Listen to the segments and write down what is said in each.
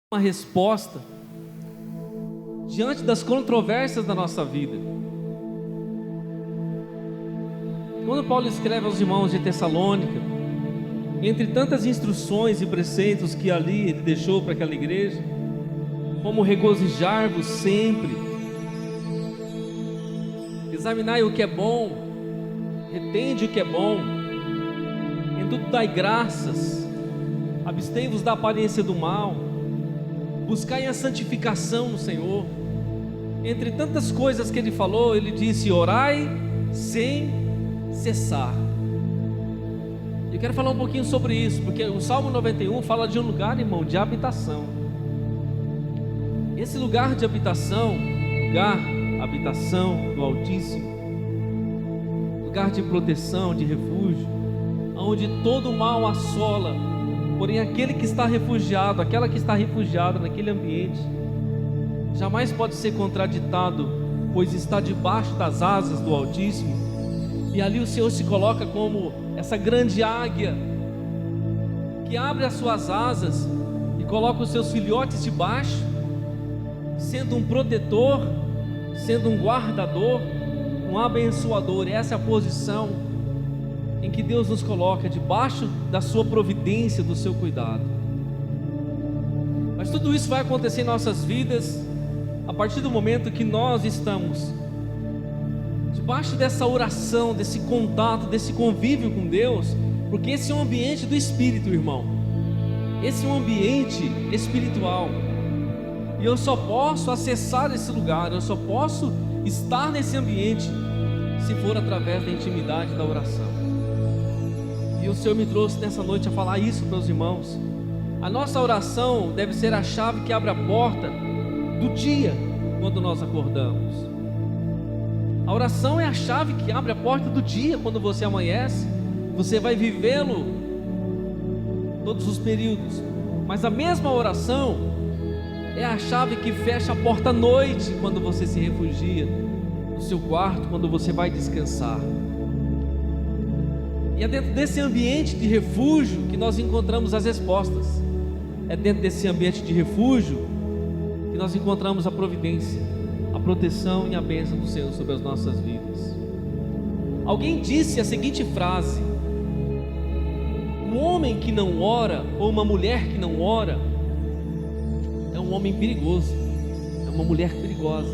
uma resposta diante das controvérsias da nossa vida. Quando Paulo escreve aos irmãos de Tessalônica, entre tantas instruções e preceitos que ali ele deixou para aquela igreja, como regozijar-vos sempre, examinai o que é bom, retende o que é bom, em tudo dai graças, abstei-vos da aparência do mal, buscai a santificação no Senhor. Entre tantas coisas que ele falou, ele disse: orai sem cessar. Eu quero falar um pouquinho sobre isso, porque o Salmo 91 fala de um lugar, irmão, de habitação. Esse lugar de habitação, habitação do Altíssimo, lugar de proteção, de refúgio, onde todo mal assola, porém aquele que está refugiado, aquela que está refugiada naquele ambiente, jamais pode ser contraditado, pois está debaixo das asas do Altíssimo, e ali o Senhor se coloca como essa grande águia, que abre as suas asas e coloca os seus filhotes debaixo, sendo um protetor, sendo um guardador, um abençoador. Essa é a posição em que Deus nos coloca, debaixo da sua providência, do seu cuidado. Mas tudo isso vai acontecer em nossas vidas a partir do momento que nós estamos debaixo dessa oração, desse contato, desse convívio com Deus, porque esse é um ambiente do Espírito, irmão. Esse é um ambiente espiritual, e eu só posso acessar esse lugar, eu só posso estar nesse ambiente se for através da intimidade da oração. E o Senhor me trouxe nessa noite a falar isso para os irmãos. A nossa oração deve ser a chave que abre a porta do dia quando nós acordamos. A oração é a chave que abre a porta do dia quando você amanhece. Você vai vivê-lo todos os períodos, mas a mesma oração é a chave que fecha a porta à noite, quando você se refugia no seu quarto, quando você vai descansar. E é dentro desse ambiente de refúgio que nós encontramos as respostas. É dentro desse ambiente de refúgio que nós encontramos a providência, a proteção e a bênção do Senhor sobre as nossas vidas. Alguém disse a seguinte frase: um homem que não ora, ou uma mulher que não ora, é um homem perigoso, é uma mulher perigosa,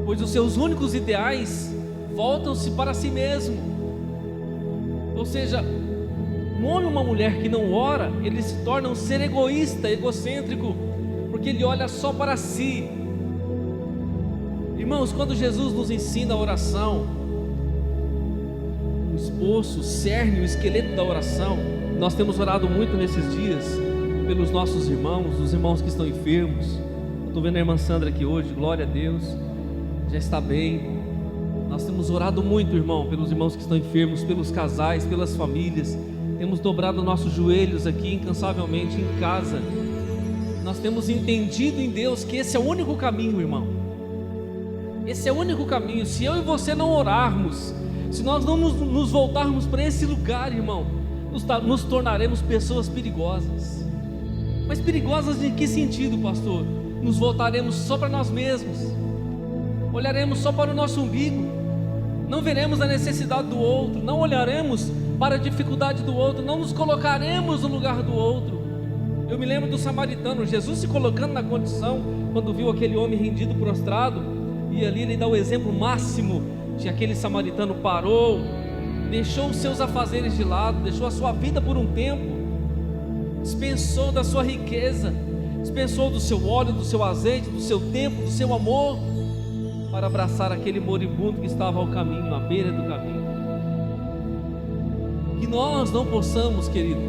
pois os seus únicos ideais voltam-se para si mesmo. Ou seja, um homem ou uma mulher que não ora, ele se torna um ser egoísta, egocêntrico, porque ele olha só para si. Irmãos, quando Jesus nos ensina a oração, o esboço, o cerne, o esqueleto da oração, nós temos orado muito nesses dias pelos nossos irmãos, os irmãos que estão enfermos. Eu estou vendo a irmã Sandra aqui hoje, glória a Deus, já está bem. Nós temos orado muito, irmão, pelos irmãos que estão enfermos, pelos casais, pelas famílias. Temos dobrado nossos joelhos aqui incansavelmente em casa. Nós temos entendido em Deus que esse é o único caminho, irmão. Esse é o único caminho. Se eu e você não orarmos, se nós não nos voltarmos para esse lugar, irmão, nos tornaremos pessoas perigosas. Mas perigosas em que sentido, pastor? Nos voltaremos só para nós mesmos, olharemos só para o nosso umbigo, não veremos a necessidade do outro, não olharemos para a dificuldade do outro, não nos colocaremos no lugar do outro. Eu me lembro do samaritano, Jesus se colocando na condição, quando viu aquele homem rendido, prostrado, e ali ele dá o exemplo máximo de aquele samaritano parou, deixou os seus afazeres de lado, deixou a sua vida por um tempo, dispensou da sua riqueza, dispensou do seu óleo, do seu azeite, do seu tempo, do seu amor, para abraçar aquele moribundo que estava ao caminho, à beira do caminho. Que nós não possamos, querido,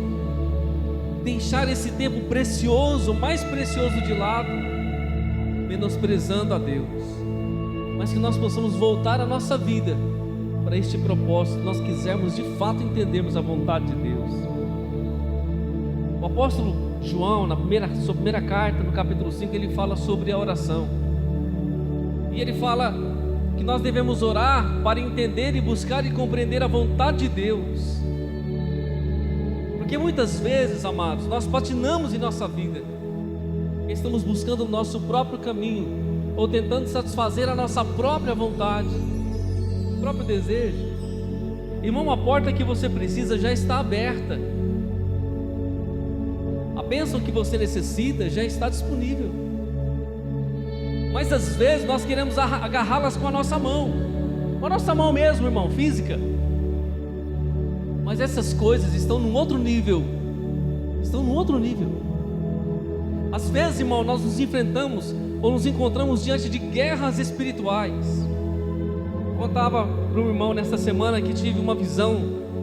deixar esse tempo precioso, mais precioso de lado, menosprezando a Deus, mas que nós possamos voltar a nossa vida para este propósito, nós quisermos de fato entendermos a vontade de Deus. O apóstolo João, sua primeira carta, no capítulo 5, ele fala sobre a oração, e ele fala que nós devemos orar para entender e buscar e compreender a vontade de Deus, Porque muitas vezes, amados, nós patinamos em nossa vida, estamos buscando o nosso próprio caminho, ou tentando satisfazer a nossa própria vontade, o próprio desejo. Irmão, a porta que você precisa já está aberta, a bênção que você necessita já está disponível, mas às vezes nós queremos agarrá-las com a nossa mão mesmo, irmão, física. Mas essas coisas estão num outro nível. Às vezes, irmão, nós nos enfrentamos ou nos encontramos diante de guerras espirituais. Eu contava para um irmão nessa semana que tive uma visão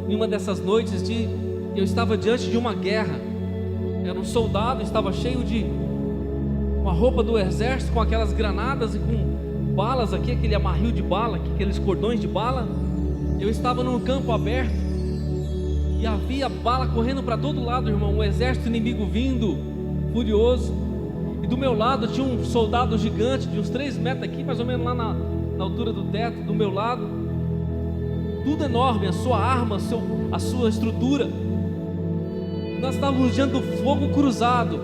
em uma dessas noites eu estava diante de uma guerra. Era um soldado, estava cheio de uma roupa do exército, com aquelas granadas e com balas aqui, aquele amarril de bala, aqueles cordões de bala. Eu estava num campo aberto e havia bala correndo para todo lado, irmão, um exército inimigo vindo, furioso. E do meu lado tinha um soldado gigante, de uns 3 metros aqui, mais ou menos lá na altura do teto, do meu lado. Tudo enorme, a sua arma, a sua estrutura. Nós estávamos diante do fogo cruzado.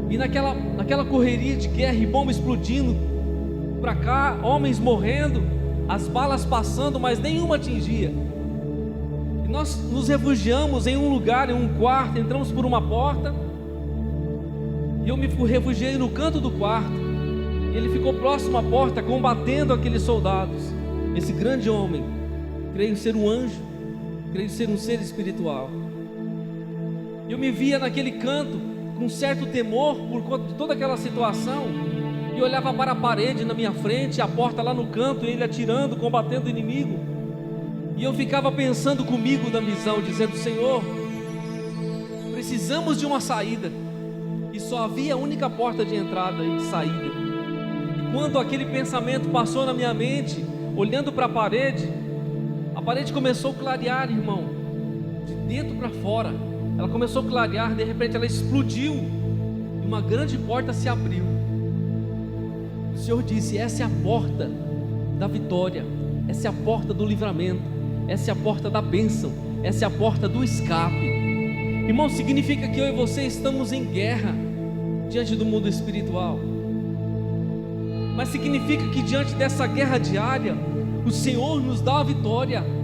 E naquela correria de guerra e bomba explodindo para cá, homens morrendo, as balas passando, mas nenhuma atingia. E nós nos refugiamos em um lugar, em um quarto, entramos por uma porta, e eu me refugiei no canto do quarto, e ele ficou próximo à porta, combatendo aqueles soldados. Esse grande homem, creio ser um anjo, creio ser um ser espiritual. Eu me via naquele canto, com um certo temor por conta de toda aquela situação, e olhava para a parede na minha frente, a porta lá no canto, ele atirando, combatendo o inimigo. E eu ficava pensando comigo na visão, dizendo: Senhor, precisamos de uma saída, e só havia a única porta de entrada e saída. E quando aquele pensamento passou na minha mente, olhando para a parede começou a clarear, irmão, de dentro para fora. Ela começou a clarear, de repente ela explodiu, e uma grande porta se abriu. O Senhor disse: essa é a porta da vitória, essa é a porta do livramento, essa é a porta da bênção, essa é a porta do escape. Irmão, significa que eu e você estamos em guerra diante do mundo espiritual, mas significa que diante dessa guerra diária, o Senhor nos dá a vitória.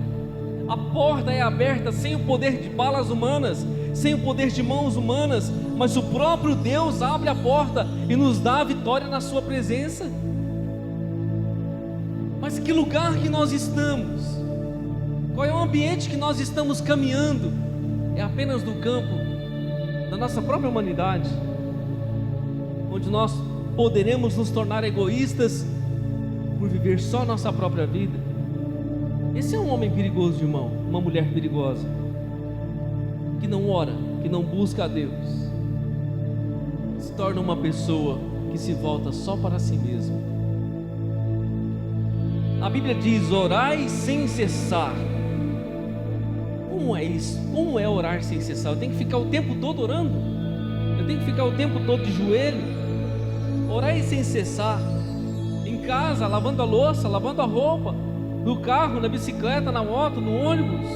A porta é aberta sem o poder de balas humanas, sem o poder de mãos humanas, mas o próprio Deus abre a porta e nos dá a vitória na sua presença. Mas que lugar que nós estamos? Qual é o ambiente que nós estamos caminhando? É apenas do campo da nossa própria humanidade, onde nós poderemos nos tornar egoístas por viver só nossa própria vida? Esse é um homem perigoso, irmão, uma mulher perigosa, que não ora, que não busca a Deus, se torna uma pessoa que se volta só para si mesmo. A Bíblia diz: orai sem cessar. Como é isso? Como é orar sem cessar? Eu tenho que ficar o tempo todo orando? Eu tenho que ficar o tempo todo de joelho? Orai sem cessar, em casa, lavando a louça, lavando a roupa, no carro, na bicicleta, na moto, no ônibus,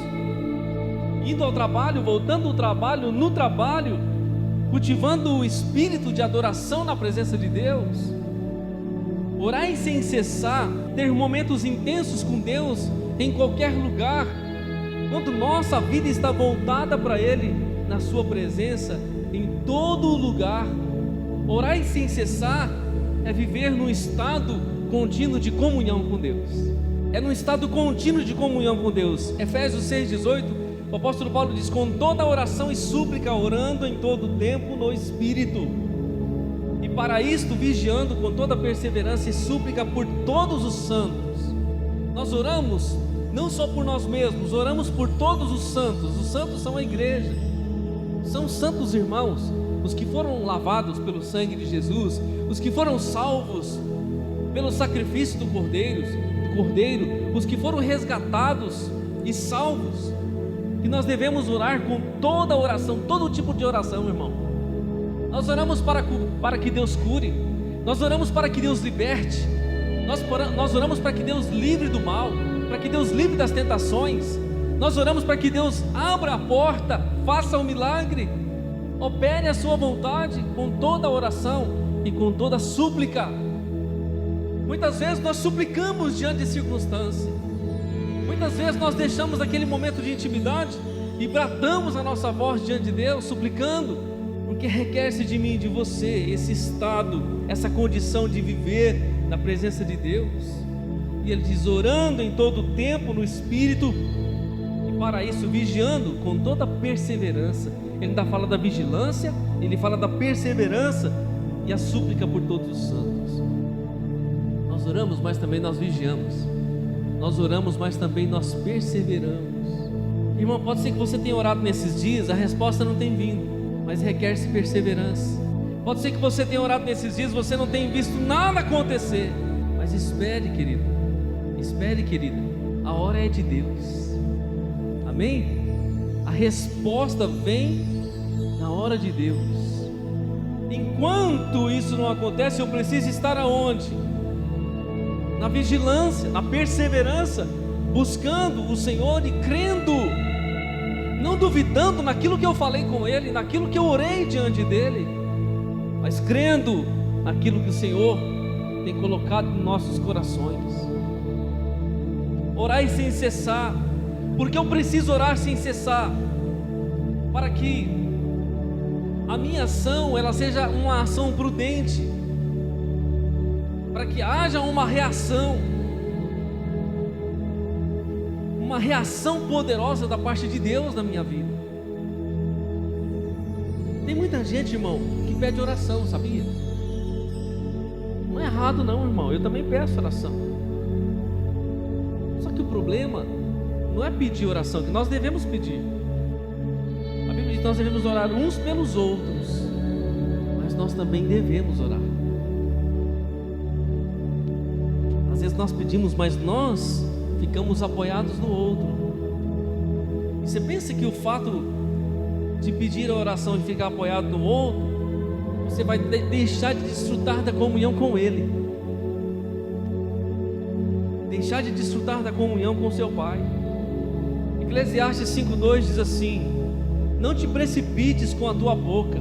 indo ao trabalho, voltando do trabalho, no trabalho, cultivando o espírito de adoração na presença de Deus. Orar sem cessar, ter momentos intensos com Deus em qualquer lugar, quando nossa vida está voltada para Ele, na sua presença, em todo lugar. Orar sem cessar é viver num estado contínuo de comunhão com Deus. É num estado contínuo de comunhão com Deus. Efésios 6,18, o apóstolo Paulo diz: com toda oração e súplica, orando em todo tempo no Espírito, e para isto vigiando com toda perseverança e súplica por todos os santos. Nós oramos não só por nós mesmos, oramos por todos os santos. Os santos são a igreja, são os santos irmãos, os que foram lavados pelo sangue de Jesus, os que foram salvos pelo sacrifício do Cordeiro, os que foram resgatados e salvos, que nós devemos orar com toda oração, todo tipo de oração, irmão. Nós oramos para que Deus cure, nós oramos para que Deus liberte, nós oramos para que Deus livre do mal, para que Deus livre das tentações, Nós oramos para que Deus abra a porta, faça um milagre, opere a sua vontade com toda a oração e com toda a súplica. Muitas vezes nós suplicamos diante de circunstância. Muitas vezes nós deixamos aquele momento de intimidade e bradamos a nossa voz diante de Deus, suplicando, porque requer-se de mim e de você esse estado, essa condição de viver na presença de Deus. E Ele diz: orando em todo o tempo no Espírito, e para isso vigiando com toda perseverança. Ele ainda fala da vigilância, ele fala da perseverança e a súplica por todos os santos. Nós oramos, mas também nós vigiamos. Nós oramos, mas também nós perseveramos. Irmão, pode ser que você tenha orado nesses dias, a resposta não tem vindo, mas requer-se perseverança. Pode ser que você tenha orado nesses dias, você não tenha visto nada acontecer, mas espere, querido, espere, querida, a hora é de Deus. Amém? A resposta vem na hora de Deus. Enquanto isso não acontece, eu preciso estar aonde? Na vigilância, na perseverança, buscando o Senhor e crendo, não duvidando naquilo que eu falei com Ele, naquilo que eu orei diante dEle, mas crendo naquilo que o Senhor tem colocado em nossos corações. Orai sem cessar. Porque eu preciso orar sem cessar? Para que a minha ação ela seja uma ação prudente, para que haja uma reação poderosa da parte de Deus na minha vida. Tem muita gente, irmão, que pede oração, sabia? Não é errado não, irmão, eu também peço oração. Só que o problema não é pedir oração, que nós devemos pedir. A Bíblia diz que nós devemos orar uns pelos outros, mas nós também devemos orar. Às vezes nós pedimos, mas nós ficamos apoiados no outro. E você pensa que o fato de pedir a oração e ficar apoiado no outro, você vai deixar de desfrutar da comunhão com Ele, deixar de desfrutar da comunhão com seu Pai. Eclesiastes 5:2 diz assim: não te precipites com a tua boca,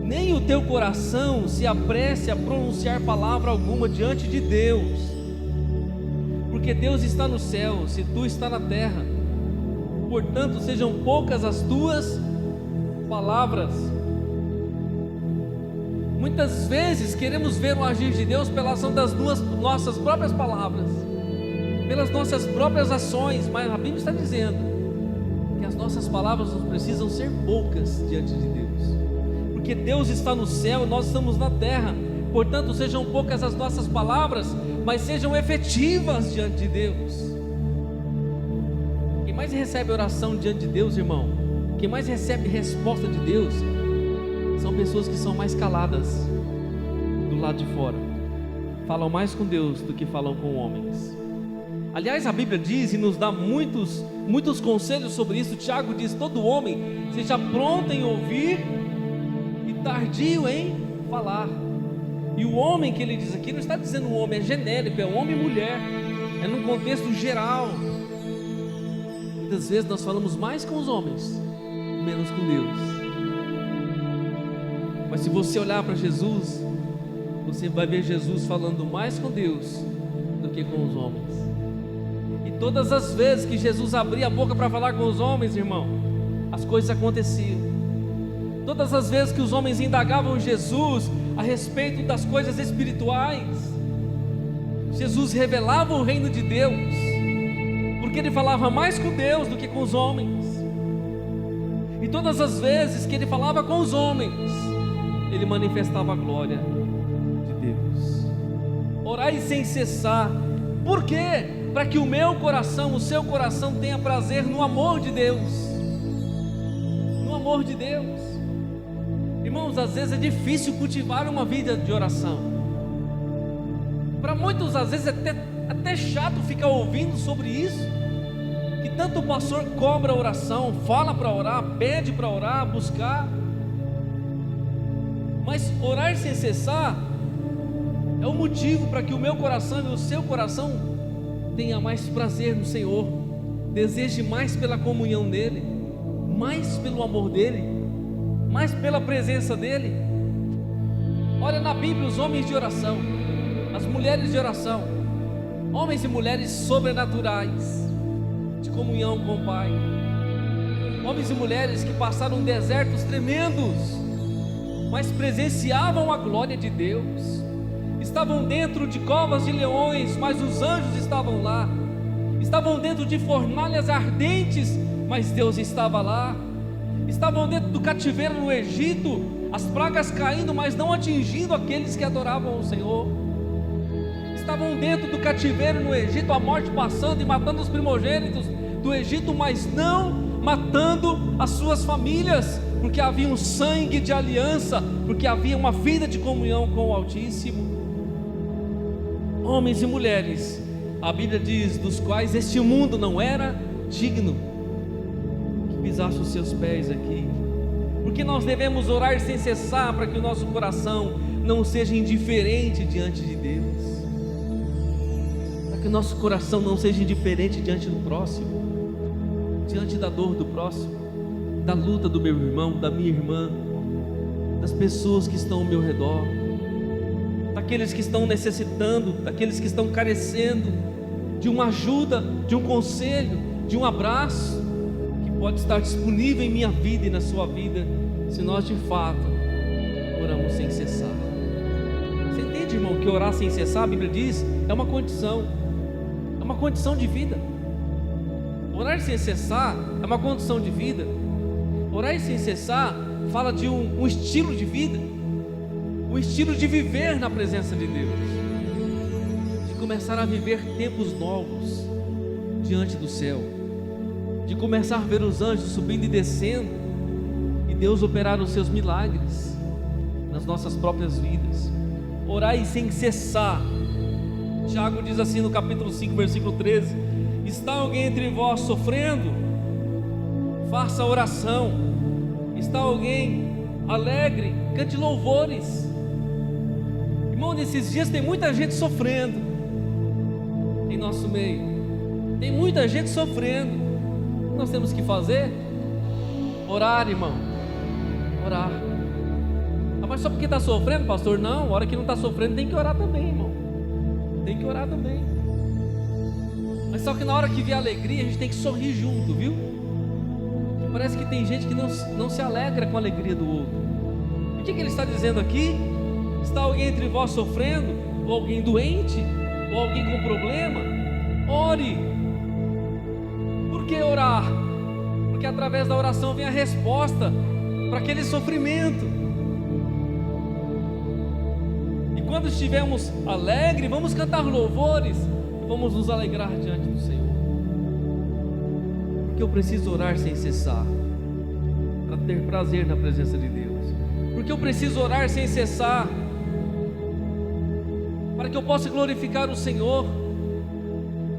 nem o teu coração se apresse a pronunciar palavra alguma diante de Deus, porque Deus está no céu, se tu está na terra, portanto sejam poucas as tuas palavras. Muitas vezes queremos ver o agir de Deus pela ação das nossas próprias palavras, pelas nossas próprias ações, mas a Bíblia está dizendo que as nossas palavras não precisam ser poucas diante de Deus, porque Deus está no céu e nós estamos na terra, portanto sejam poucas as nossas palavras, mas sejam efetivas diante de Deus. Quem mais recebe oração diante de Deus, irmão, quem mais recebe resposta de Deus, são pessoas que são mais caladas do lado de fora, falam mais com Deus do que falam com homens. Aliás, a Bíblia diz e nos dá muitos conselhos sobre isso. Tiago diz: todo homem seja pronto em ouvir e tardio em falar. E o homem que ele diz aqui não está dizendo um homem, é genérico, é homem e mulher, é num contexto geral. Muitas vezes nós falamos mais com os homens, menos com Deus. Mas se você olhar para Jesus, você vai ver Jesus falando mais com Deus do que com os homens. E todas as vezes que Jesus abria a boca para falar com os homens, irmão, as coisas aconteciam. Todas as vezes que os homens indagavam Jesus a respeito das coisas espirituais, Jesus revelava o reino de Deus, porque Ele falava mais com Deus do que com os homens. E todas as vezes que Ele falava com os homens, Ele manifestava a glória de Deus. Orai sem cessar. Por quê? Para que o meu coração, o seu coração tenha prazer no amor de Deus. No amor de Deus. Irmãos, às vezes é difícil cultivar uma vida de oração. Para muitos, às vezes é até chato ficar ouvindo sobre isso, que tanto o pastor cobra a oração, fala para orar, pede para orar, buscar. Mas orar sem cessar é o motivo para que o meu coração e o seu coração tenha mais prazer no Senhor, deseje mais pela comunhão dEle, mais pelo amor dEle, mais pela presença dEle. Olha na Bíblia os homens de oração, as mulheres de oração, homens e mulheres sobrenaturais, de comunhão com o Pai, homens e mulheres que passaram desertos tremendos, mas presenciavam a glória de Deus. Estavam dentro de covas de leões, mas os anjos estavam lá. Estavam dentro de fornalhas ardentes, mas Deus estava lá. Estavam dentro do cativeiro no Egito, as pragas caindo, mas não atingindo aqueles que adoravam o Senhor. Estavam dentro do cativeiro no Egito, a morte passando e matando os primogênitos do Egito, mas não matando as suas famílias, porque havia um sangue de aliança, porque havia uma vida de comunhão com o Altíssimo. Homens e mulheres, a Bíblia diz, dos quais este mundo não era digno que pisasse os seus pés aqui. Porque nós devemos orar sem cessar, para que o nosso coração não seja indiferente diante de Deus, para que o nosso coração não seja indiferente diante do próximo, diante da dor do próximo, da luta do meu irmão, da minha irmã, das pessoas que estão ao meu redor, daqueles que estão necessitando, daqueles que estão carecendo de uma ajuda, de um conselho, de um abraço, que pode estar disponível em minha vida e na sua vida, se nós de fato oramos sem cessar. Você entende, irmão, que orar sem cessar, a Bíblia diz, é uma condição de vida. Orar sem cessar é uma condição de vida. Orar sem cessar fala de um estilo de vida, um estilo de viver na presença de Deus, de começar a viver tempos novos diante do céu, de começar a ver os anjos subindo e descendo, e Deus operar os seus milagres nas nossas próprias vidas. Orai sem cessar. Tiago diz assim no capítulo 5, versículo 13: está alguém entre vós sofrendo? Faça oração. Está alguém alegre? Cante louvores. Irmão, nesses dias tem muita gente sofrendo em nosso meio, tem muita gente sofrendo. O que nós temos que fazer? Orar, irmão, orar. Mas só porque está sofrendo, pastor? Não, a hora que não está sofrendo tem que orar também, irmão, tem que orar também. Mas só que na hora que vier alegria, a gente tem que sorrir junto, viu? Parece que tem gente que não se alegra com a alegria do outro. O que ele está dizendo aqui? Está alguém entre vós sofrendo? Ou alguém doente? Ou alguém com problema? Ore. Por que orar? Porque através da oração vem a resposta para aquele sofrimento. E quando estivermos alegres, vamos cantar louvores, vamos nos alegrar diante do Senhor. Porque eu preciso orar sem cessar, para ter prazer na presença de Deus. Porque eu preciso orar sem cessar, para que eu possa glorificar o Senhor,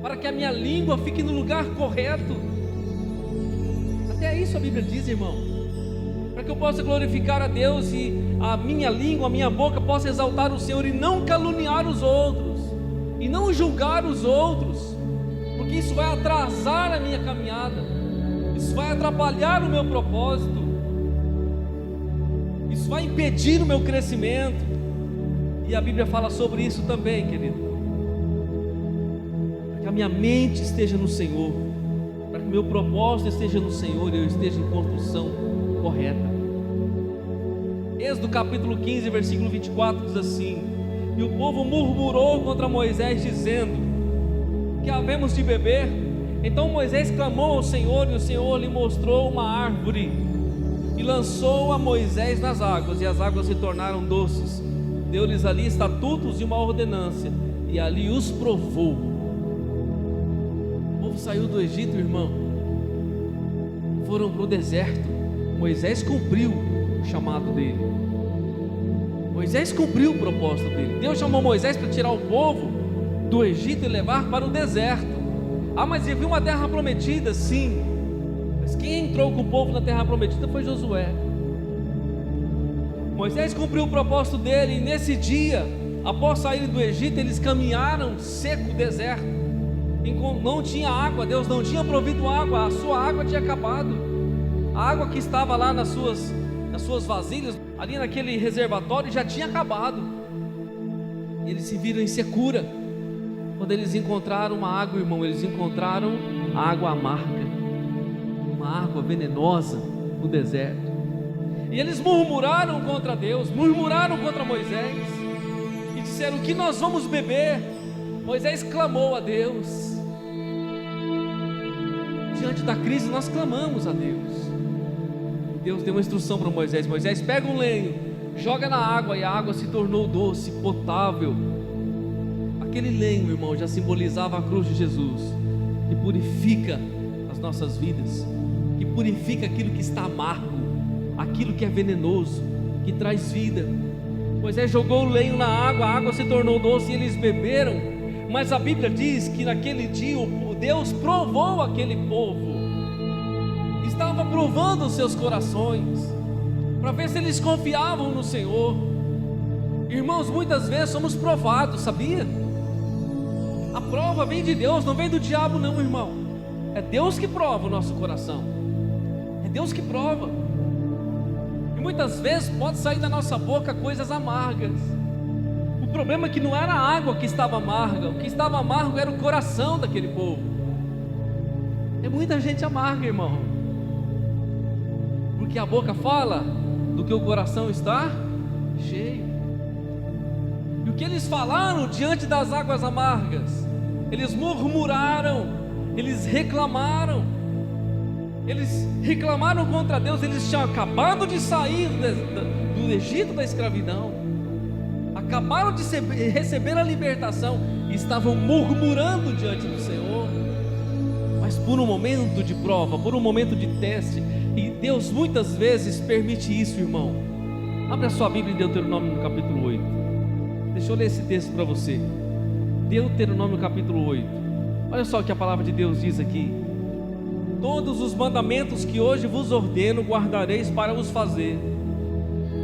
para que a minha língua fique no lugar correto. Até isso a Bíblia diz, irmão, para que eu possa glorificar a Deus e a minha língua, a minha boca possa exaltar o Senhor e não caluniar os outros, e não julgar os outros, porque isso vai atrasar a minha caminhada, isso vai atrapalhar o meu propósito, isso vai impedir o meu crescimento. E a Bíblia fala sobre isso também, querido, para que a minha mente esteja no Senhor, para que o meu propósito esteja no Senhor e eu esteja em construção correta. Êxodo capítulo 15, versículo 24 diz assim: e o povo murmurou contra Moisés, dizendo: que havemos de beber? Então Moisés clamou ao Senhor, e o Senhor lhe mostrou uma árvore, e lançou a Moisés nas águas, e as águas se tornaram doces. Deu-lhes ali estatutos e uma ordenância, e ali os provou. O povo saiu do Egito, irmão, foram para o deserto. Moisés cumpriu o chamado dele, Moisés cumpriu o propósito dele. Deus chamou Moisés para tirar o povo do Egito e levar para o deserto. Ah, mas havia uma terra prometida, sim, mas quem entrou com o povo na terra prometida foi Josué. Moisés cumpriu o propósito dele, e nesse dia, após sair do Egito, eles caminharam seco o deserto, não tinha água, Deus não tinha provido água, a sua água tinha acabado. A água que estava lá nas suas vasilhas, ali naquele reservatório, já tinha acabado. Eles se viram em secura. Quando eles encontraram uma água, irmão, eles encontraram água amarga, uma água venenosa no deserto. E eles murmuraram contra Deus, murmuraram contra Moisés, e disseram: o que nós vamos beber? Moisés clamou a Deus. Diante da crise nós clamamos a Deus. Deus deu uma instrução para Moisés: Moisés, pega um lenho, joga na água, e a água se tornou doce, potável. Aquele lenho, irmão, já simbolizava a cruz de Jesus, que purifica as nossas vidas, que purifica aquilo que está amargo, aquilo que é venenoso, que traz vida. Moisés jogou o lenho na água, a água se tornou doce e eles beberam. Mas a Bíblia diz que naquele dia Deus provou aquele povo, estava provando os seus corações, para ver se eles confiavam no Senhor. Irmãos, muitas vezes somos provados, sabia? A prova vem de Deus, não vem do diabo não, irmão. É Deus que prova o nosso coração, é Deus que prova. E muitas vezes pode sair da nossa boca coisas amargas. O problema é que não era a água que estava amarga, o que estava amargo era o coração daquele povo. É muita gente amarga, irmão, porque a boca fala do que o coração está cheio. E o que eles falaram diante das águas amargas? Eles murmuraram, eles reclamaram contra Deus. Eles tinham acabado de sair do Egito, da escravidão, acabaram de receber a libertação, e estavam murmurando diante do Senhor. Mas por um momento de prova, por um momento de teste, e Deus muitas vezes permite isso, irmão. Abre a sua Bíblia em Deuteronômio no capítulo 8. Deixa eu ler esse texto para você. Deuteronômio capítulo 8. Olha só o que a palavra de Deus diz aqui: todos os mandamentos que hoje vos ordeno guardareis para os fazer,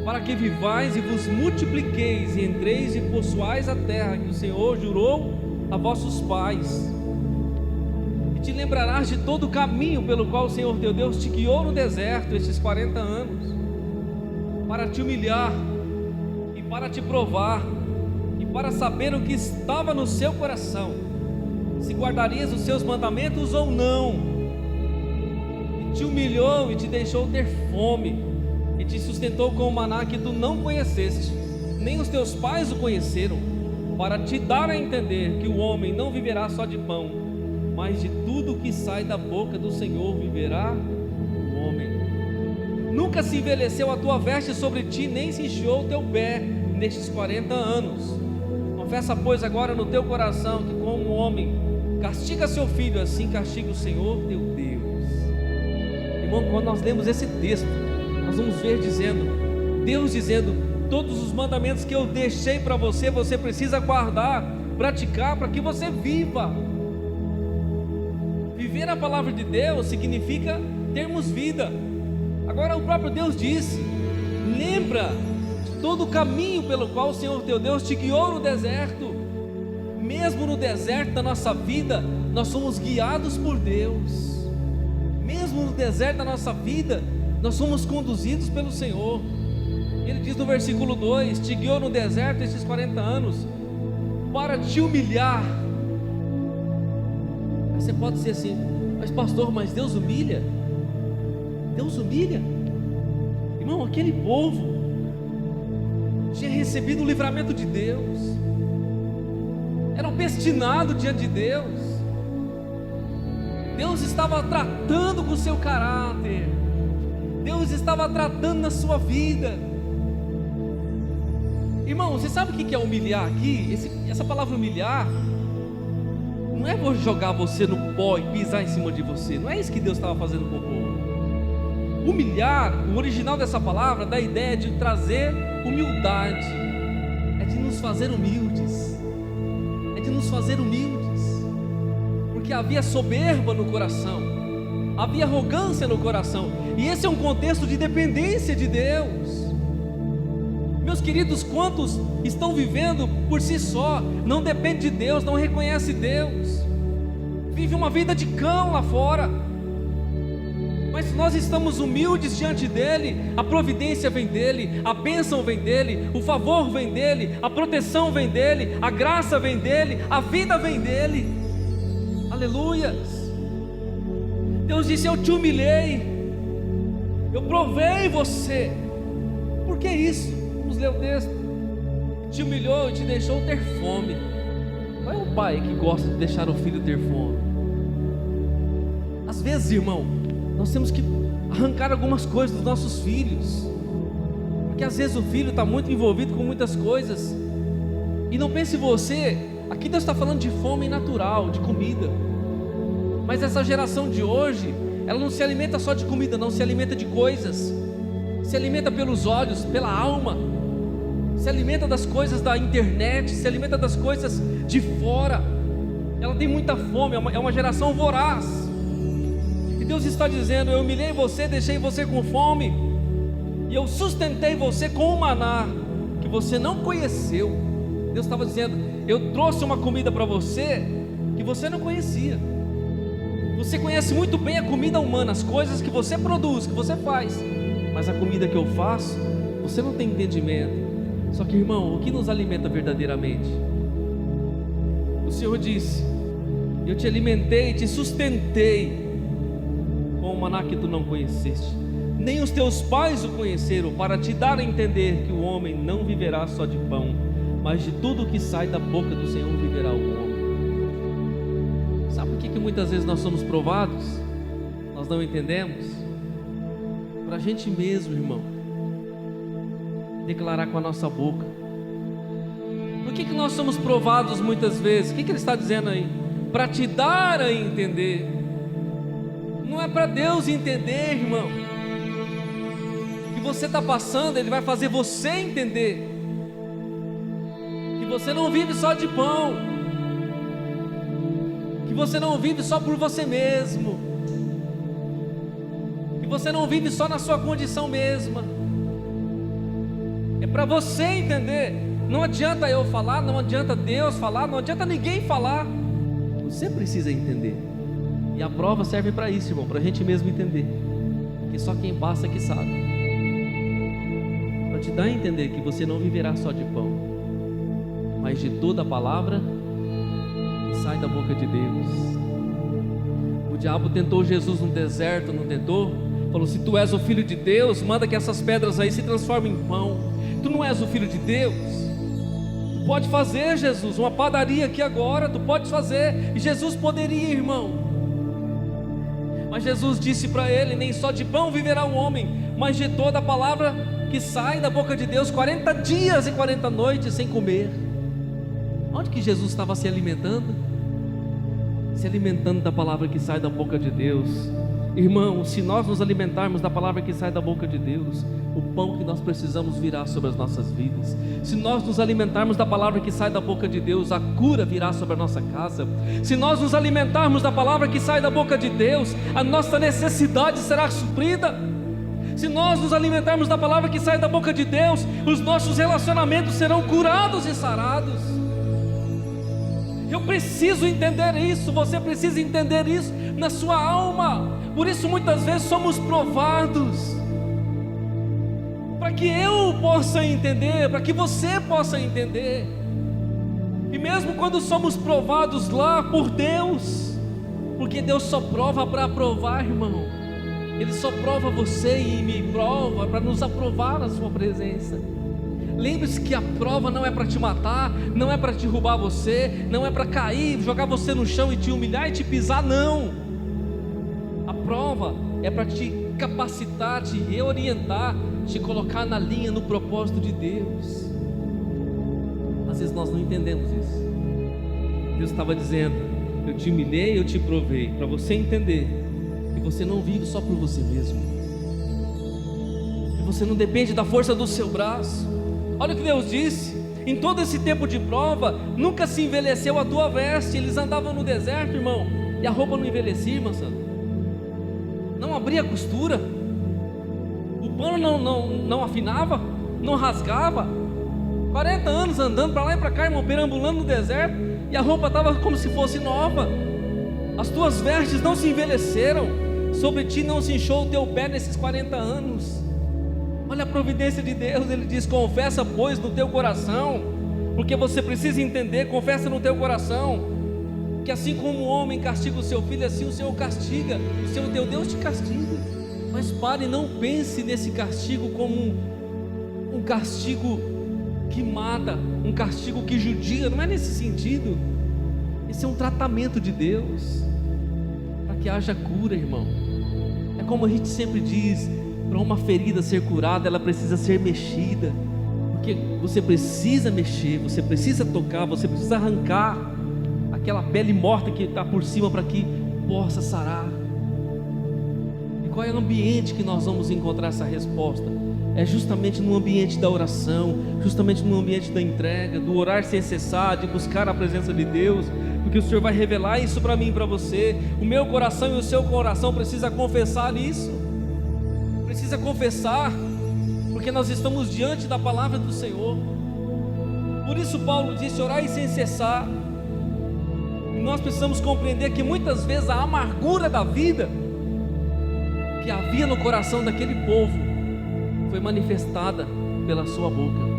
para que vivais e vos multipliqueis, e entreis e possuais a terra que o Senhor jurou a vossos pais. E te lembrarás de todo o caminho pelo qual o Senhor teu Deus te guiou no deserto estes 40 anos, para te humilhar e para te provar, e para saber o que estava no seu coração, se guardarias os seus mandamentos ou não. E te humilhou e te deixou ter fome, e te sustentou com o maná que tu não conheceste, nem os teus pais o conheceram, para te dar a entender que o homem não viverá só de pão, mas de tudo que sai da boca do Senhor viverá o homem. Nunca se envelheceu a tua veste sobre ti, nem se inchou o teu pé nestes 40 anos. Confessa, pois, agora no teu coração que, como um homem castiga seu filho, assim castiga o Senhor teu Deus. Irmão, quando nós lemos esse texto, nós vamos ver Deus dizendo: todos os mandamentos que eu deixei para você, você precisa guardar, praticar, para que você viva. Viver a palavra de Deus significa termos vida. Agora o próprio Deus disse: lembra de todo o caminho pelo qual o Senhor teu Deus te guiou no deserto. Mesmo no deserto da nossa vida, nós somos guiados por Deus. Mesmo no deserto da nossa vida, nós somos conduzidos pelo Senhor. Ele diz no versículo 2: te guiou no deserto esses 40 anos para te humilhar. Aí você pode dizer assim: mas pastor, mas Deus humilha? Deus humilha? Irmão, aquele povo tinha recebido o livramento de Deus, era um destinado diante de Deus. Deus estava tratando com o seu caráter, Deus estava tratando na sua vida. Irmão, você sabe o que é humilhar aqui? Essa palavra humilhar não é vou jogar você no pó e pisar em cima de você. Não é isso que Deus estava fazendo com o povo. Humilhar, o original dessa palavra dá a ideia de trazer humildade, é de nos fazer humildes, porque havia soberba no coração, havia arrogância no coração, e esse é um contexto de dependência de Deus. Meus queridos, quantos estão vivendo por si só, não depende de Deus, não reconhece Deus? vive uma vida de cão lá fora. Mas se nós estamos humildes diante dele, a providência vem dele, a bênção vem dele, o favor vem dele, a proteção vem dele, a graça vem dele, a vida vem dele. Aleluias. Deus disse: eu te humilhei, eu provei você. Por que isso? Vamos ler o texto. Te humilhou e te deixou ter fome. Qual é o pai que gosta de deixar o filho ter fome? Às vezes, irmão, nós temos que arrancar algumas coisas dos nossos filhos, porque às vezes o filho está muito envolvido com muitas coisas. E não pense você, aqui Deus está falando de fome natural, de comida. Mas essa geração de hoje, ela não se alimenta só de comida, não, se alimenta de coisas. Se alimenta pelos olhos, pela alma, se alimenta das coisas da internet, se alimenta das coisas de fora. Ela tem muita fome, é uma geração voraz. E Deus está dizendo: eu humilhei você, deixei você com fome, e eu sustentei você com um maná que você não conheceu. Deus estava dizendo: eu trouxe uma comida para você que você não conhecia. Você conhece muito bem a comida humana, as coisas que você produz, que você faz, mas a comida que eu faço, você não tem entendimento. Só que, irmão, o que nos alimenta verdadeiramente? O Senhor disse: eu te alimentei, te sustentei com o maná que tu não conheceste, nem os teus pais o conheceram, para te dar a entender que o homem não viverá só de pão, mas de tudo que sai da boca do Senhor viverá o homem. Sabe por que muitas vezes nós somos provados? Nós não entendemos. Para a gente mesmo, irmão, declarar com a nossa boca. Por que nós somos provados muitas vezes? O que ele está dizendo aí? Para te dar a entender. Não é para Deus entender, irmão. O que você está passando, Ele vai fazer você entender que você não vive só de pão, que você não vive só por você mesmo, que você não vive só na sua condição mesma. É para você entender. Não adianta eu falar, não adianta Deus falar, não adianta ninguém falar. Você precisa entender. E a prova serve para isso, irmão, para a gente mesmo entender. Porque só quem passa que sabe. Para te dar a entender que você não viverá só de pão, mas de toda a palavra que sai da boca de Deus. O diabo tentou Jesus no deserto, não tentou? Falou: se tu és o filho de Deus, manda que essas pedras aí se transformem em pão. Tu não és o filho de Deus? Tu pode fazer, Jesus, uma padaria aqui agora, tu pode fazer. E Jesus poderia, irmão. Mas Jesus disse para ele: nem só de pão viverá o homem, mas de toda a palavra que sai da boca de Deus. 40 dias e 40 noites sem comer. Onde que Jesus estava se alimentando? Se alimentando da palavra que sai da boca de Deus. Irmão, se nós nos alimentarmos da palavra que sai da boca de Deus, o pão que nós precisamos virá sobre as nossas vidas. Se nós nos alimentarmos da palavra que sai da boca de Deus, a cura virá sobre a nossa casa. Se nós nos alimentarmos da palavra que sai da boca de Deus, a nossa necessidade será suprida. Se nós nos alimentarmos da palavra que sai da boca de Deus, os nossos relacionamentos serão curados e sarados. Eu preciso entender isso, você precisa entender isso na sua alma. Por isso muitas vezes somos provados, para que eu possa entender, para que você possa entender. E mesmo quando somos provados lá por Deus, porque Deus só prova para aprovar, irmão. Ele só prova você e me prova para nos aprovar na sua presença. Lembre-se que a prova não é para te matar, não é para derrubar você, não é para cair, jogar você no chão e te humilhar e te pisar, não. A prova é para te capacitar, te reorientar, te colocar na linha, no propósito de Deus. Às vezes nós não entendemos isso. Deus estava dizendo: eu te humilhei, eu te provei, para você entender que você não vive só por você mesmo, que você não depende da força do seu braço. Olha o que Deus disse: em todo esse tempo de prova, nunca se envelheceu a tua veste. Eles andavam no deserto, irmão, e a roupa não envelhecia, irmã Sandra. Não abria costura, o pano não afinava, não rasgava. 40 anos andando para lá e para cá, irmão, perambulando no deserto, e a roupa estava como se fosse nova. As tuas vestes não se envelheceram, sobre ti não se inchou o teu pé nesses 40 anos. Olha a providência de Deus. Ele diz: confessa, pois, no teu coração, porque você precisa entender, confessa no teu coração, que assim como o homem castiga o seu filho, assim o Senhor castiga, o Senhor teu Deus te castiga. Mas pare, não pense nesse castigo como um castigo que mata, um castigo que judia. Não é nesse sentido. Esse é um tratamento de Deus, para que haja cura, irmão. É como a gente sempre diz, para uma ferida ser curada, ela precisa ser mexida, porque você precisa mexer, você precisa tocar, você precisa arrancar aquela pele morta que está por cima, para que possa sarar. E qual é o ambiente que nós vamos encontrar essa resposta? É justamente no ambiente da oração, justamente no ambiente da entrega, do orar sem cessar, de buscar a presença de Deus, porque o Senhor vai revelar isso para mim e para você. O meu coração e o seu coração precisa confessar isso, precisa confessar, porque nós estamos diante da palavra do Senhor. Por isso Paulo disse: orai sem cessar. E nós precisamos compreender que muitas vezes a amargura da vida que havia no coração daquele povo foi manifestada pela sua boca.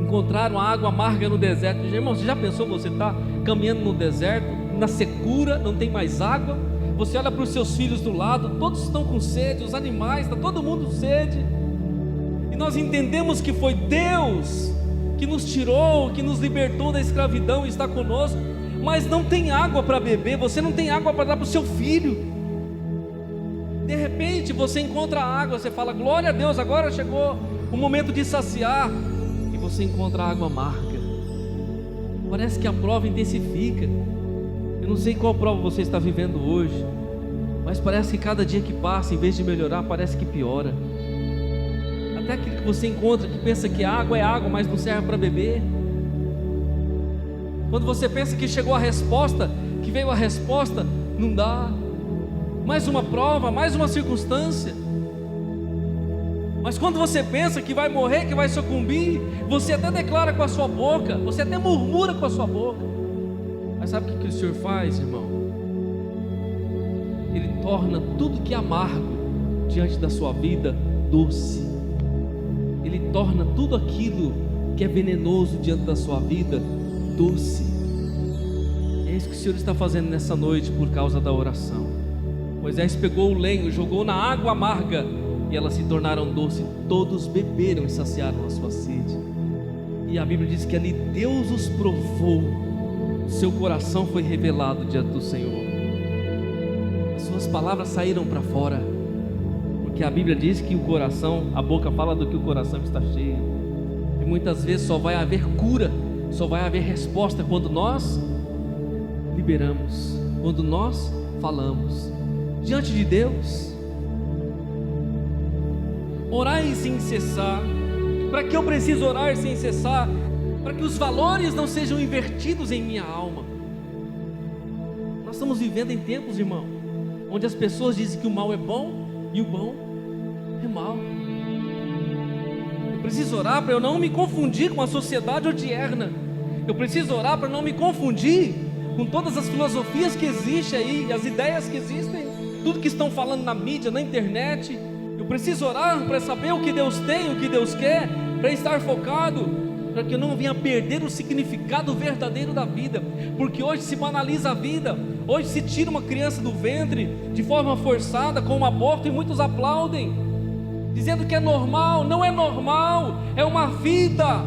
Encontraram a água amarga no deserto. Irmão, você já pensou, você está caminhando no deserto, na secura, não tem mais água, você olha para os seus filhos do lado, todos estão com sede, os animais, está todo mundo com sede, e nós entendemos que foi Deus que nos tirou, que nos libertou da escravidão e está conosco, mas não tem água para beber, você não tem água para dar para o seu filho. De repente você encontra água, você fala: glória a Deus, agora chegou o momento de saciar, e você encontra água amarga. Parece que a prova intensifica. Eu não sei qual prova você está vivendo hoje, mas parece que cada dia que passa, em vez de melhorar, parece que piora. Até aquilo que você encontra, que pensa que água é água, mas não serve para beber. Quando você pensa que chegou a resposta, que veio a resposta, não dá. Mais uma prova, mais uma circunstância. Mas quando você pensa que vai morrer, que vai sucumbir, você até declara com a sua boca, você até murmura com a sua boca. Mas sabe o que o Senhor faz, irmão? Ele torna tudo que é amargo diante da sua vida doce. Ele torna tudo aquilo que é venenoso diante da sua vida doce. É isso que o Senhor está fazendo nessa noite por causa da oração. Moisés pegou o lenho, jogou na água amarga, e elas se tornaram doces. Todos beberam e saciaram a sua sede. E a Bíblia diz que ali Deus os provou, seu coração foi revelado diante do Senhor. As suas palavras saíram para fora, porque a Bíblia diz que o coração, a boca fala do que o coração está cheio. E muitas vezes só vai haver cura, só vai haver resposta quando nós liberamos, quando nós falamos diante de Deus. Orai sem cessar. Para que eu preciso orar sem cessar? Para que os valores não sejam invertidos em minha alma. Nós estamos vivendo em tempos, irmão, onde as pessoas dizem que o mal é bom e o bom é mal. Eu preciso orar para eu não me confundir com a sociedade odierna. Eu preciso orar para não me confundir com todas as filosofias que existem aí, as ideias que existem, tudo que estão falando na mídia, na internet. Eu preciso orar para saber o que Deus tem, o que Deus quer, para estar focado, para que eu não venha perder o significado verdadeiro da vida. Porque hoje se banaliza a vida, hoje se tira uma criança do ventre de forma forçada, com um aborto, e muitos aplaudem, dizendo que é normal. Não é normal, é uma vida,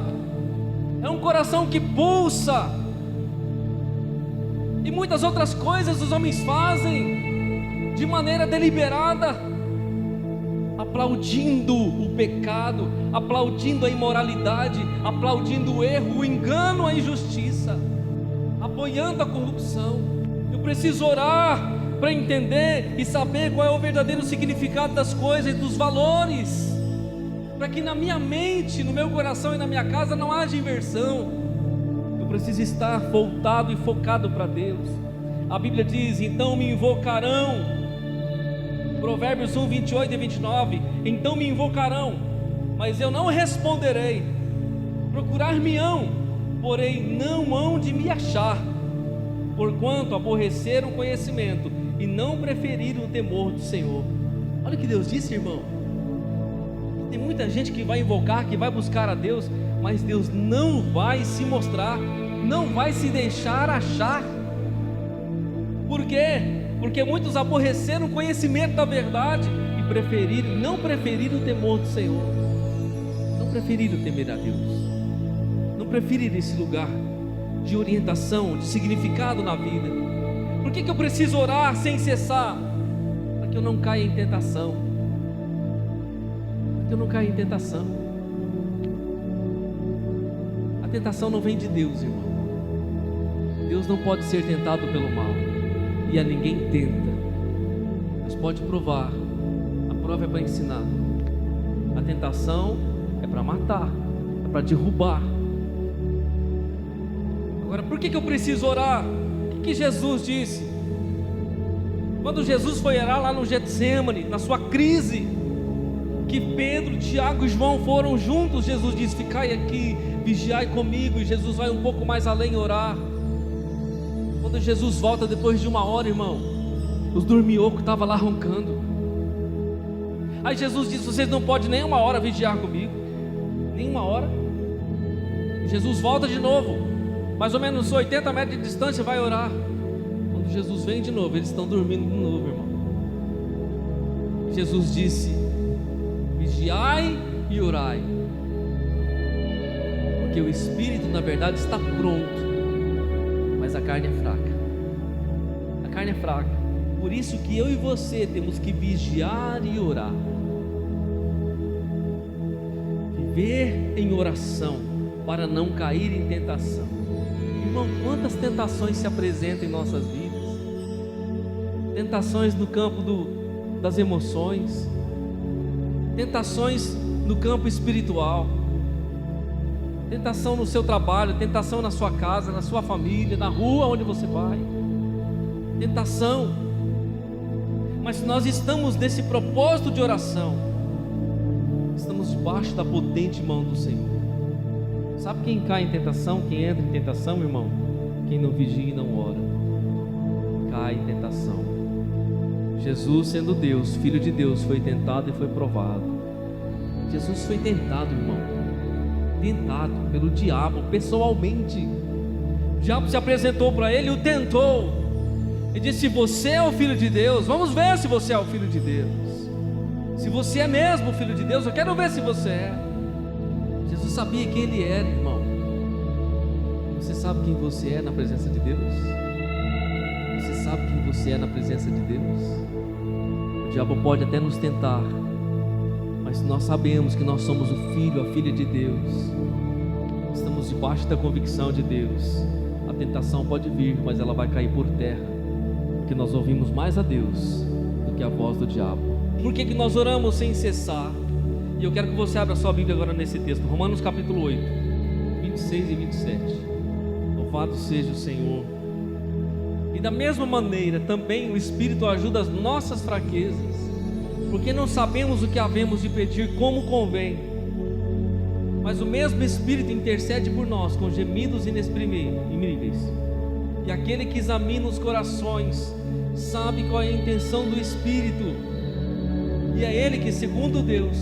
é um coração que pulsa. E muitas outras coisas os homens fazem de maneira deliberada, aplaudindo o pecado, aplaudindo a imoralidade, aplaudindo o erro, o engano, a injustiça, apoiando a corrupção. Eu preciso orar para entender e saber qual é o verdadeiro significado das coisas, dos valores, para que na minha mente, no meu coração e na minha casa não haja inversão. Eu preciso estar voltado e focado para Deus. A Bíblia diz: então me invocarão. Provérbios 1, 28 e 29. Então me invocarão, mas eu não responderei. Procurar-me-ão, porém não hão de me achar. porquanto aborreceram o conhecimento e não preferiram o temor do Senhor. Olha o que Deus disse, irmão. Tem muita gente que vai invocar, que vai buscar a Deus, mas Deus não vai se mostrar, não vai se deixar achar. Por quê? Porque muitos aborreceram o conhecimento da verdade e não preferiram o temor do Senhor, não preferiram temer a Deus, não preferiram esse lugar de orientação, de significado na vida. Por que eu preciso orar sem cessar? Para que eu não caia em tentação, para que eu não caia em tentação. A tentação não vem de Deus, irmão. Deus não pode ser tentado pelo mal, e a ninguém tenta, mas pode provar. A prova é para ensinar. A tentação é para matar, é para derrubar. Agora, por que eu preciso orar? O que Jesus disse? Quando Jesus foi orar lá no Getsemane, na sua crise, que Pedro, Tiago e João foram juntos, Jesus disse: ficai aqui, vigiai comigo. E Jesus vai um pouco mais além orar. Quando Jesus volta depois de 1 hora, irmão, os dorminhocos estavam lá roncando. Aí Jesus disse: vocês não podem nem 1 hora vigiar comigo, nem 1 hora. E Jesus volta de novo, mais ou menos 80 metros de distância, vai orar. Quando Jesus vem de novo, eles estão dormindo de novo, irmão. Jesus disse: vigiai e orai, porque o espírito na verdade está pronto, mas a carne é fraca. A carne é fraca. Por isso que eu e você temos que vigiar e orar, viver em oração, para não cair em tentação. Irmão, quantas tentações se apresentam em nossas vidas? Tentações no campo das emoções, tentações no campo espiritual, tentação no seu trabalho, tentação na sua casa, na sua família, na rua onde você vai, tentação. Mas se nós estamos nesse propósito de oração, estamos debaixo da potente mão do Senhor. Sabe quem cai em tentação, quem entra em tentação, irmão? Quem não vigia e não ora, cai em tentação. Jesus, sendo Deus, Filho de Deus, foi tentado e foi provado. Jesus foi tentado, irmão, tentado pelo diabo, pessoalmente. O diabo se apresentou para ele e o tentou. Ele disse: se você é o Filho de Deus, vamos ver se você é o Filho de Deus. Se você é mesmo o Filho de Deus, eu quero ver se você é. Jesus sabia quem ele era, irmão. Você sabe quem você é na presença de Deus? Você sabe quem você é na presença de Deus? O diabo pode até nos tentar, mas nós sabemos que nós somos o filho, a filha de Deus, estamos debaixo da convicção de Deus. A tentação pode vir, mas ela vai cair por terra, porque nós ouvimos mais a Deus do que a voz do diabo. Por que nós oramos sem cessar? E eu quero que você abra a sua Bíblia agora nesse texto, Romanos capítulo 8, 26 e 27. Louvado seja o Senhor. E da mesma maneira também o Espírito ajuda as nossas fraquezas, porque não sabemos o que havemos de pedir como convém, mas o mesmo Espírito intercede por nós com gemidos inexprimíveis. E aquele que examina os corações sabe qual é a intenção do Espírito, e é Ele que, segundo Deus,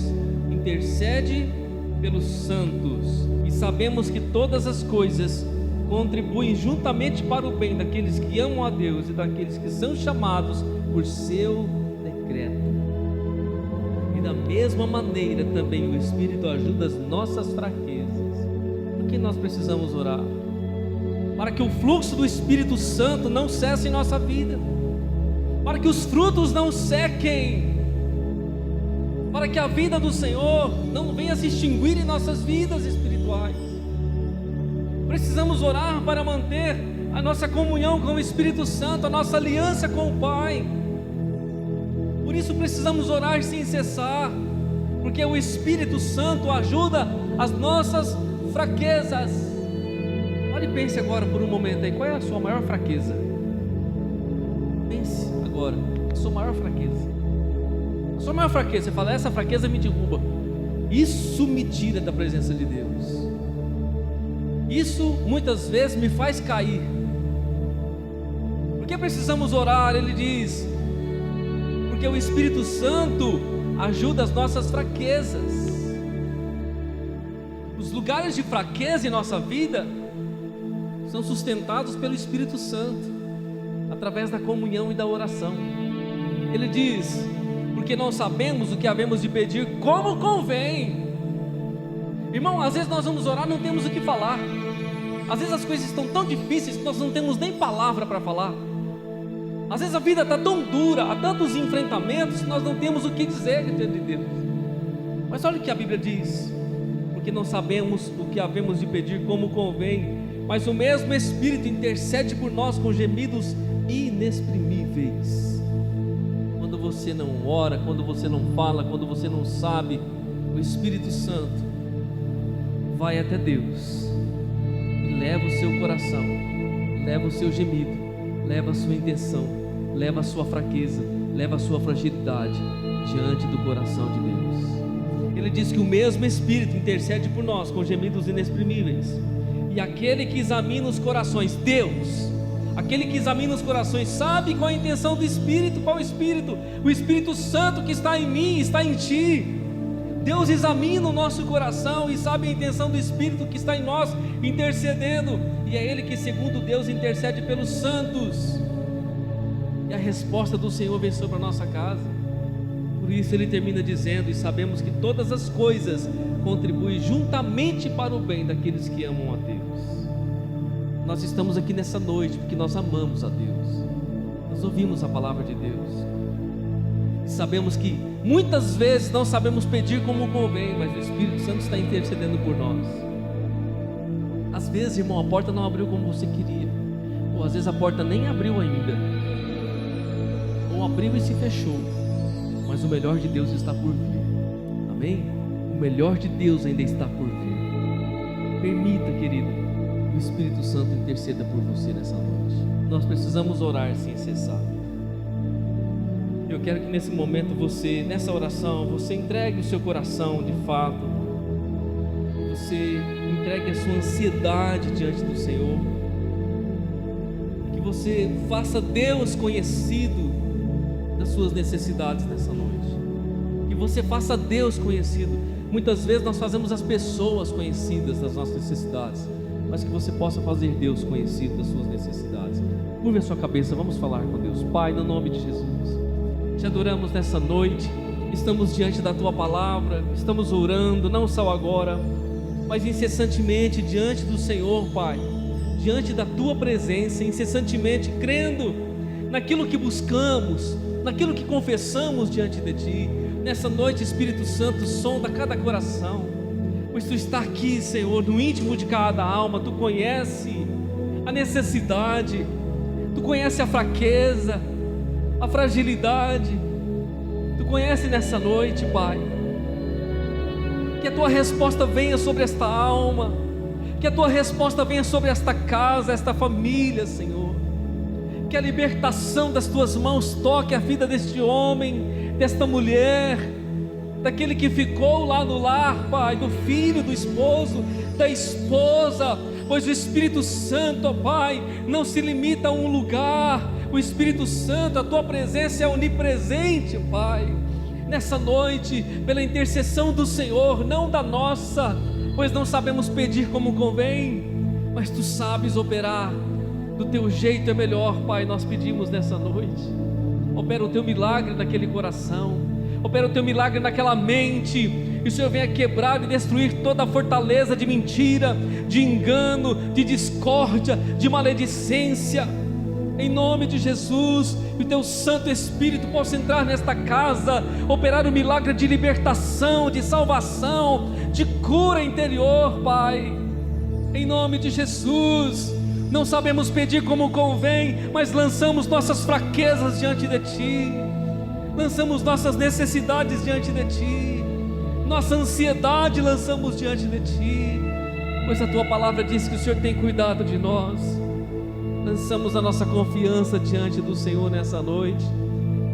intercede pelos santos. E sabemos que todas as coisas contribuem juntamente para o bem daqueles que amam a Deus e daqueles que são chamados por seu decreto. E da mesma maneira também o Espírito ajuda as nossas fraquezas. Por que nós precisamos orar? Para que o fluxo do Espírito Santo não cesse em nossa vida, para que os frutos não sequem, para que a vida do Senhor não venha se extinguir em nossas vidas espirituais. Precisamos orar para manter a nossa comunhão com o Espírito Santo, a nossa aliança com o Pai. Por isso precisamos orar sem cessar, porque o Espírito Santo ajuda as nossas fraquezas. Olha e pense agora por um momento aí, qual é a sua maior fraqueza? Pense agora, a sua maior fraqueza. A sua maior fraqueza, você fala: essa fraqueza me derruba. Isso me tira da presença de Deus. Isso muitas vezes me faz cair. Por que precisamos orar? Ele diz: porque o Espírito Santo ajuda as nossas fraquezas. Os lugares de fraqueza em nossa vida são sustentados pelo Espírito Santo, através da comunhão e da oração. Ele diz: porque não sabemos o que havemos de pedir como convém. Irmão, às vezes nós vamos orar, não temos o que falar. Às vezes as coisas estão tão difíceis que nós não temos nem palavra para falar. Às vezes a vida está tão dura, há tantos enfrentamentos que nós não temos o que dizer diante de Deus. Mas olha o que a Bíblia diz: porque não sabemos o que havemos de pedir como convém, mas o mesmo Espírito intercede por nós com gemidos inexprimíveis. Quando você não ora, quando você não fala, quando você não sabe, o Espírito Santo vai até Deus e leva o seu coração, leva o seu gemido, leva a sua intenção, leva a sua fraqueza, leva a sua fragilidade diante do coração de Deus. Ele diz que o mesmo Espírito intercede por nós com gemidos inexprimíveis. E aquele que examina os corações, Deus, aquele que examina os corações, sabe qual a intenção do Espírito. Qual Espírito? O Espírito Santo que está em mim, está em ti. Deus examina o nosso coração e sabe a intenção do Espírito que está em nós, intercedendo. E é Ele que, segundo Deus, intercede pelos santos. E a resposta do Senhor vem sobre a nossa casa. Por isso Ele termina dizendo: e sabemos que todas as coisas contribuem juntamente para o bem daqueles que amam a Deus. Nós estamos aqui nessa noite porque nós amamos a Deus. Nós ouvimos a palavra de Deus e sabemos que muitas vezes não sabemos pedir como convém, mas o Espírito Santo está intercedendo por nós. Às vezes, irmão, a porta não abriu como você queria, ou às vezes a porta nem abriu ainda, ou abriu e se fechou, mas o melhor de Deus está por vir. Amém? O melhor de Deus ainda está por vir. Permita, querido, que o Espírito Santo interceda por você nessa noite. Nós precisamos orar sem cessar. Eu quero que nesse momento você, nessa oração, você entregue o seu coração de fato. Você entregue a sua ansiedade diante do Senhor. Que você faça Deus conhecido das suas necessidades nessa noite. Que você faça Deus conhecido. Muitas vezes nós fazemos as pessoas conhecidas das nossas necessidades, mas que você possa fazer Deus conhecido das suas necessidades. Curve a sua cabeça, vamos falar com Deus. Pai, no nome de Jesus, te adoramos nessa noite, estamos diante da Tua palavra, estamos orando, não só agora, mas incessantemente diante do Senhor, Pai, diante da Tua presença, incessantemente crendo naquilo que buscamos, naquilo que confessamos diante de Ti. Nessa noite, Espírito Santo, sonda cada coração, pois Tu está aqui, Senhor, no íntimo de cada alma. Tu conhece a necessidade, Tu conhece a fraqueza, a fragilidade. Tu conhece nessa noite, Pai. Que a Tua resposta venha sobre esta alma, que a Tua resposta venha sobre esta casa, esta família, Senhor. Que a libertação das Tuas mãos toque a vida deste homem, desta mulher, daquele que ficou lá no lar, Pai, do filho, do esposo, da esposa, pois o Espírito Santo, ó Pai, não se limita a um lugar. O Espírito Santo, a Tua presença é onipresente, Pai. Nessa noite, pela intercessão do Senhor, não da nossa, pois não sabemos pedir como convém, mas Tu sabes operar, do Teu jeito é melhor, Pai. Nós pedimos nessa noite, opera o Teu milagre naquele coração, opera o Teu milagre naquela mente, e o Senhor venha quebrar e destruir toda a fortaleza de mentira, de engano, de discórdia, de maledicência, em nome de Jesus. E o Teu Santo Espírito possa entrar nesta casa, operar o milagre de libertação, de salvação, de cura interior, Pai, em nome de Jesus. Não sabemos pedir como convém, mas lançamos nossas fraquezas diante de Ti, lançamos nossas necessidades diante de Ti, nossa ansiedade lançamos diante de Ti, pois a Tua palavra diz que o Senhor tem cuidado de nós. Lançamos a nossa confiança diante do Senhor nessa noite,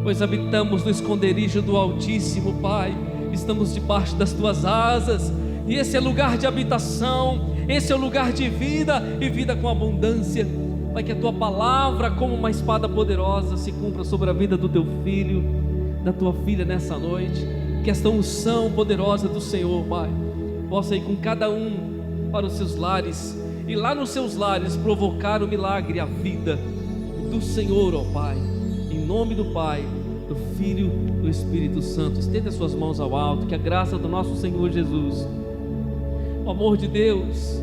pois habitamos no esconderijo do Altíssimo, Pai. Estamos debaixo das Tuas asas, e esse é lugar de habitação, esse é o lugar de vida, e vida com abundância. Pai, que a Tua palavra, como uma espada poderosa, se cumpra sobre a vida do Teu filho, da Tua filha nessa noite. Que esta unção poderosa do Senhor, Pai, possa ir com cada um para os seus lares, e lá nos seus lares provocar o milagre, a vida do Senhor, ó Pai, em nome do Pai, do Filho, do Espírito Santo. Estenda as suas mãos ao alto. Que a graça do nosso Senhor Jesus, o amor de Deus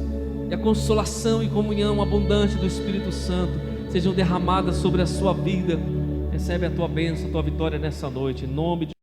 e a consolação e comunhão abundante do Espírito Santo sejam derramadas sobre a sua vida. Recebe a tua bênção, a tua vitória nessa noite, em nome de